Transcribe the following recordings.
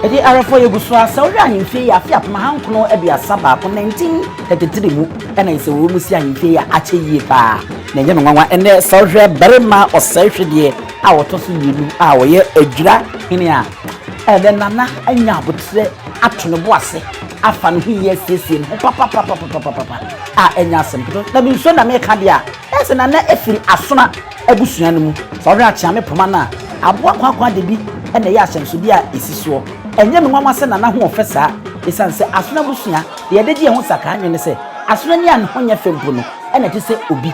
edi arafo yeguso asa wo ahemfie ya afia pama hankono aduasa ba ko 1933 mu ena ise wo mu si ahemfie ya ache yie pa na enye no nwanwa ene sawhwe Barima Osei hwede a wotoso yilu a wo ye Ejurahene a ede nana anya abotre atono bo ase afa no hiye siesie no papa a enya asem na bi so na me ka dia ese nana efiri asona abusua no mu sawhwe achiame poma na aboa kwakwa de bi ena ye ahyemso bi a esisuo enye no nwanwa se nana ho ofesa esanse asona busua ye de die ho saka anwene se asona ni an ho nya fempo no ena te se obi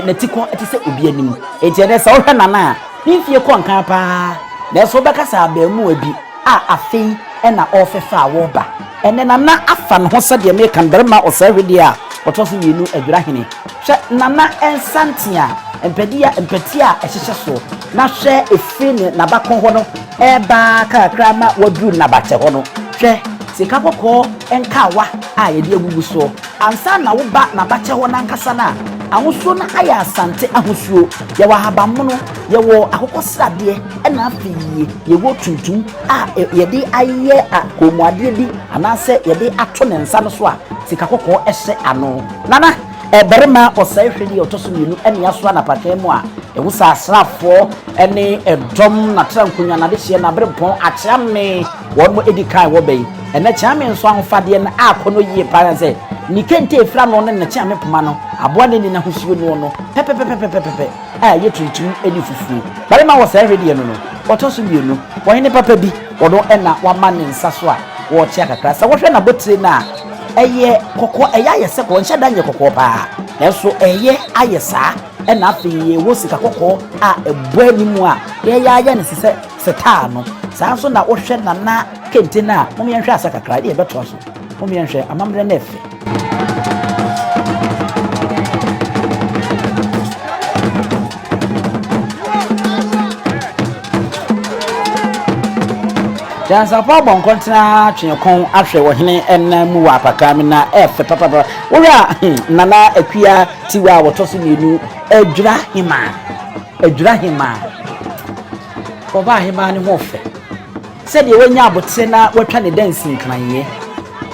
ne tiko ete se obi anim enti ne se wo hwe nana ni fie ko nkan pa na so beka sa ba mu abi a afei ena ofefa wo ba ene nana afa no ho se de me kan Barima Osei hwede a otoso yenu Ejurahene hwe nana Asante a empedia empetia ehyehyɛ so na hwɛ efine na bakon ho no eba kakra ma waduru na bache ho no hwɛ sika kokɔ enkawa a yɛde agugu so ansa na wo ba na bache ho na nkasa na ahosuo na aya Asante ahosuo yɛ wa habamono yɛ wɔ akokɔsrade ɛna afiye yɛ wɔ tuntum a yɛde ayɛ akomuade bi anase yɛde ato ne nsa no so a sika kokɔ ɛhyɛ ano nana Barima Osei hwede otoso yenu ene yaso na pakran mu a ewu sa asrafo ene edom na trankunya na de hye na berepon akyame won mo edikan wo bai ene kyame nso ahofade na akono yie pa se ni kente efra no ne kyame poma no aboa ne ni na hosuo no pepepepepepepe a ye tuntum eni fufu Barima Osei hwede no otoso yenu wo hene papa bi wodo ena wama ne nsa so a wo kye kakra sa wo hwe na botire na eye kokko eya yese ko nche danye kokko pa enso eye ayesa ena afi wo sika kokko a ebo animu a ye ya ne sese seta no sa so na wo hwe na kente na mo me nhwe asa kakra de beto so mo me nhwe amamre na efe NYANSAPO bon kontra twenkon ahwe wo hene enna mu wa pakam na efe papa wura nana akua tiwa wotoso mienu Ejurahene ko ba hema ne ho fe se de wanya abote na watwa ne dancing kranye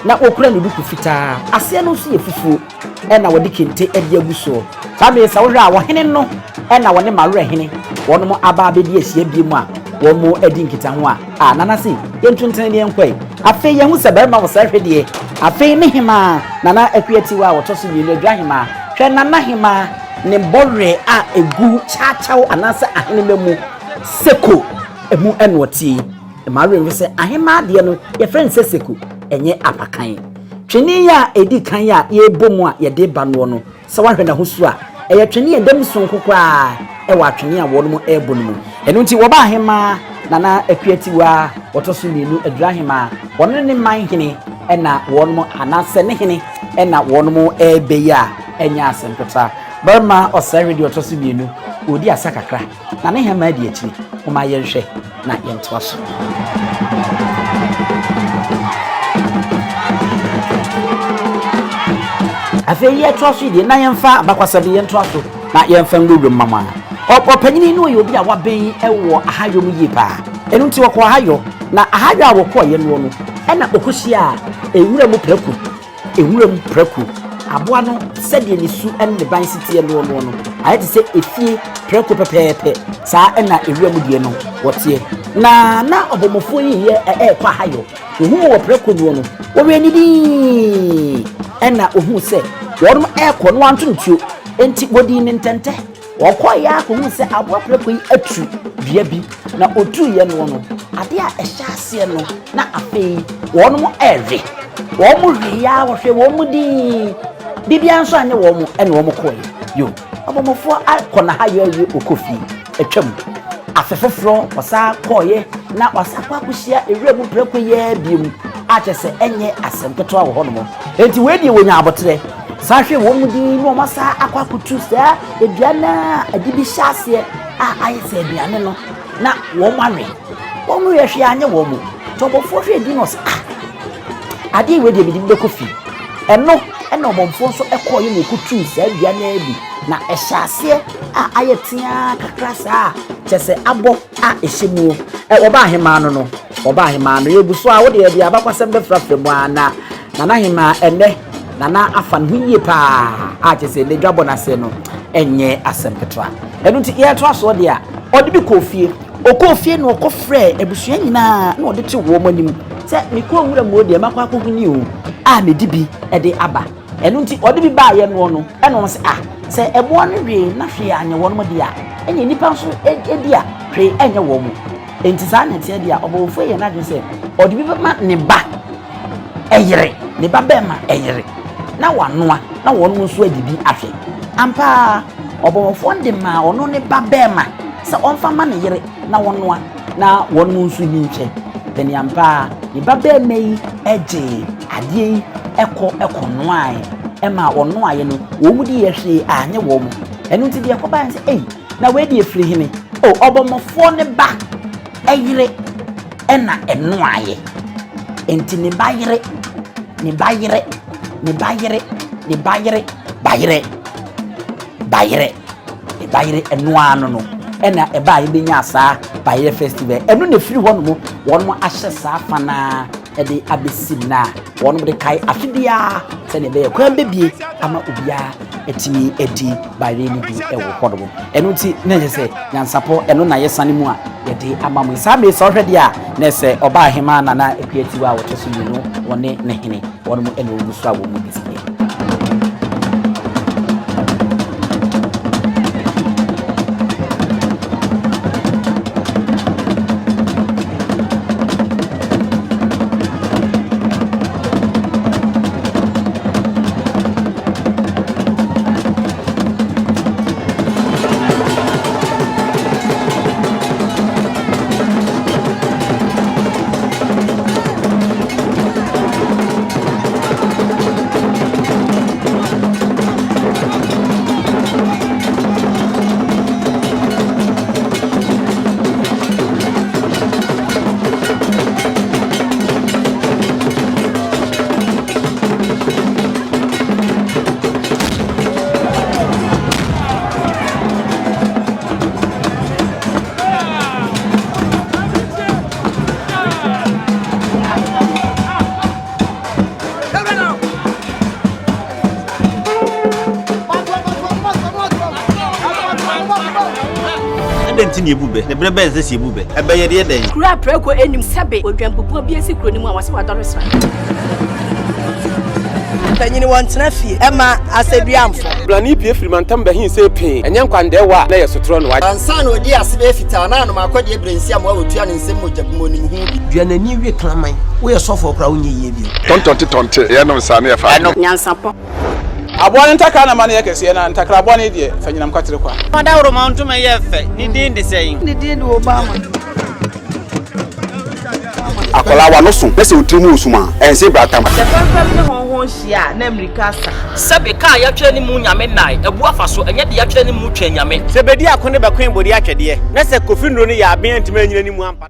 na okura ne duku fita ase no so ye fufu enna wode kente ade aguso sabe sa wura wo hene no enna wone Ejurahene wono mo aba abedi asia biemu a womo edi nkita ho a nana si yentunten ne enkwai afei yehu se Barima Osei hwede afei ne hema nana akuatiwa a wotoso bi le Ejurahene hwe nana hema ne borre a egu chachaw anasa ahene memu seko emu enoti emare nse ahema de no ye friend se seko enye apakan twene ya edi kan ya ye bomu a ye de ba no se wahwe na hosu a eye twene ye dem sonkokwa e wa twene a wono mu ebo no mu enu nti wo ba ahema nana akuatiwa wotoso mienu Ejurahene wono ne man hene ena wono mu anase ne hene ena wono mu ebe ya enya asempeta Barima Osei hwede otoso mienu odi asa kakra na ne hema di akiri kuma yenhwe na yentoa so afei ye toa so di na yemfa bakwasabe yentoa so na yemfa ngudum mama opanyini no ye obi a waben ewo ahayo mu yi pa enu nti wokọ ahayo na ahayo a wokọ ye no ena okohia ewura mu preku aboa no sede ni su enne ban sitie no ayete se efie preku pepepe saa ena ewura mu die no wotie na obomofo yi ye kwa ahayo ohu wo preku no wo we ni di ena ohu se wonum ekọ no antuntuo enti bodi ni ntente wokoya ko hu se aboa preku yi atu bia bi na otu ye no ade a ehya ase no na afei wonum ewe womu hia wo hwe womu di bibia nso anye womu ene womu koye yo abomofo akọ na hayo yi okofi etwam afefefro wasa koye na wasa kwakuhia ewura mu preku ye biem achese enye asempeto a wo hono enti wedi wonya abotre sa hwe womu di no masa akwakutu sa eduana adibi hyase a ayese eduane no na womu anwe womu ye hwe anye womu tobofo hwe di no ade wedi bi di kofi eno obomfo so ekoye mu kutu sa eduane bi na ehyase a ayetia kakra sa chese abo a ehyemu oba ahema no oba hema no yebuso a wo de dia abakwasem be frafre mu ana nana hema ene nana afan huye pa a chese le dwabo na se no enye asem ketra enu nti ye to aso de a odi bi kofie okofie no okofre ebusua nyina na odi te wo manim se me ko nwura mu odi makwa akoguni o a me dibi e de aba enu nti odi bi ba ye no no eno mo se se ebo no hwe na hwe anya wo no de a enye nipa nso edi a hwe enye wo mu enti sa na tie de a obofo ye na dwe se odi bi ma ne ba eyere ne ba be ma eyere na wanoa na wono nso adibi ahwe ampa obofo nde ma ono ne ba be ma se onfa ma ne yere na wonoa na wono nso ni nche teni ampa ne ba be mei eje ade eko noai ema ono aye no wo mu di yehwe anye wo mu enu nti de ekoba nse na we di efiri hene obomofo ne ba eyire ena eno aye enti ne bayire eno ano no ena eba ibenya asa bayire festival enu ne firi ho no won ahye sa fana ede abesina won de kai afidia se ne be kwa bebie ama obia etimi edi bayire ni bi ewo hodo enu ti na je se nyansapo enu na yesane mu a yede ama mu sa me so hwede a na se oba hema na na epiatiwa a wote so yinu woni ne hene won mu enu ogusu a wo mu display Enti ne bube ne brebe nse sie bube ebe ye de den kura preko enim sebe odwampopo bi esi kroni mu a wase wadoresa tanyini wantena fie ema aseduamfo blani pie frimantam be hin se pin enye nkwande wa na ye sotro no wa ansa na odi asebe fita na no makodi ebrensi am wa otua ne nsem mojabumoni mu hu duanani wie klaman wo ye sofo kra wo nye ye bi tontonte ye no sane ye fa NYANSAPO abone ntaka na mane ye kese na ntakra abone de fanyinam kwatere kwa mada woro ma ntuma ye fe ni din de sei ni din de Obama akola wa no so pese otrimu osuma ense bratam se pampa ne honhon hia na America sa sebe ka ya twa ni mu nyame nai ebu afa so enye de ya twa ni mu twa nyame se bedi akone be kwen bodi atwede na se kofi nro ni ya aben ntima nyina ni mu ampa